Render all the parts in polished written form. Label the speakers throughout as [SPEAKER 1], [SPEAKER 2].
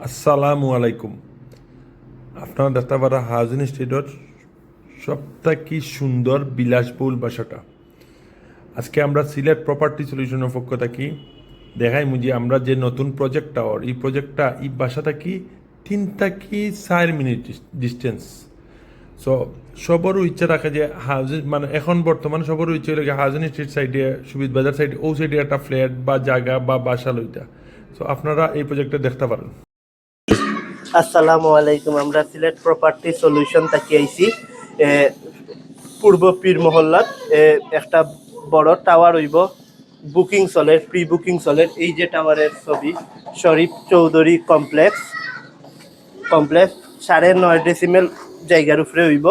[SPEAKER 1] আসসালামু আলাইকুম। আপনারা দেখতে পারা হাউজিং স্টেটর সবথেকে সুন্দর বিলাসবহুল বাসাটা। আজকে আমরা সিলেট প্রপার্টি সলিউশনের পক্ষ থাকি দেখাই মুজি আমরা যে নতুন প্রজেক্টটা এই প্রজেক্টটা এই বাসাটা কি 3 থেকে 4 মিনিট ডিস্টেন্স। সো সবারও ইচ্ছা রাখে যে হাউজিং মানে এখন বর্তমানে সবারও ইচ্ছা লাগে হাউজিং স্ট্রিট সাইডে সুবিধ বাজার সাইডে ও সাইডে একটা ফ্ল্যাট বা জায়গা বা বাসা লইতা। সো আপনারা এই প্রজেক্টটা দেখতে পারেন।
[SPEAKER 2] আসসালামু আলাইকুম। আমরা সিলেট প্রপার্টি সলিউশন থেকে আইছি। পূর্ব পীর মহল্লাত একটা বড় টাওয়ার হইব, বুকিং চলে, প্রি বুকিং চলে। এই যে টাওয়ারের ছবি, শরীফ চৌধুরী কমপ্লেক্স 9.5 ডেসিমেল জায়গার উপরে হইব।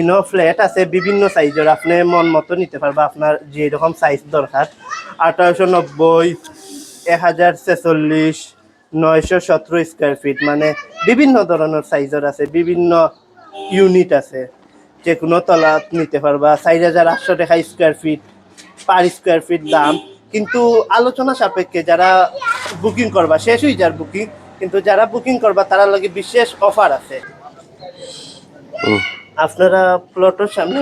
[SPEAKER 2] ইনো ফ্ল্যাট আছে বিভিন্ন সাইজের, আপনি মন মতো নিতে পারবা, আপনার যেরকম সাইজ দরকার। 1890, 1046, 917 স্কোয়ার ফিট, মানে বিভিন্ন ধরনের সাইজের আছে, বিভিন্ন ইউনিট আছে, যে কোনো তলা নিতে পারবা। 4,800 টাকা square feet per square feet দাম, কিন্তু আলোচনা সাপেক্ষে যারা বুকিং করবা শেষ হয়ে যার বুকিং, কিন্তু যারা বুকিং করবা তারা লাগে বিশেষ অফার আছে। আপনারা প্লটের সামনে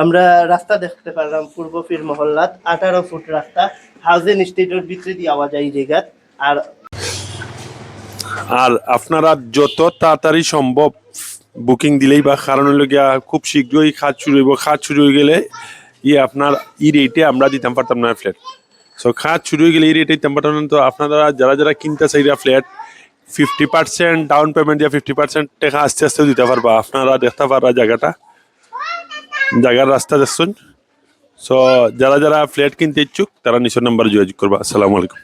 [SPEAKER 2] আমরা রাস্তা দেখতে পারলাম, পূর্ব পীর মহল্লাত 18 ফুট রাস্তা, হাউজিং স্টেটের ভিতরে দিয়ে আওয়া যায় জায়গাত। আর
[SPEAKER 1] আর আপনারা যত তাড়াতাড়ি সম্ভব বুকিং দিলেই বা কারণ হলো গিয়া খুব শীঘ্রই খাত শুরু হইব। খাত শুরু হয়ে গেলে আপনার এই রেটে আমরা দিতাম পারতাম না ফ্ল্যাট। সো খাত শুরু হয়ে গেলে এই রেটে দিতাম পারতাম না। তো আপনারা যারা যারা কিনতে চাইরা ফ্ল্যাট 50% ডাউন পেমেন্ট দিয়া 50% টাকা আস্তে আস্তে দিতে পারবা। আপনারা দেখতে পারবা জায়গার রাস্তা দেখছেন। সো যারা যারা ফ্ল্যাট কিনতে ইচ্ছুক তারা নিচের নাম্বারে যোগাযোগ করবা। আসসালামু আলাইকুম।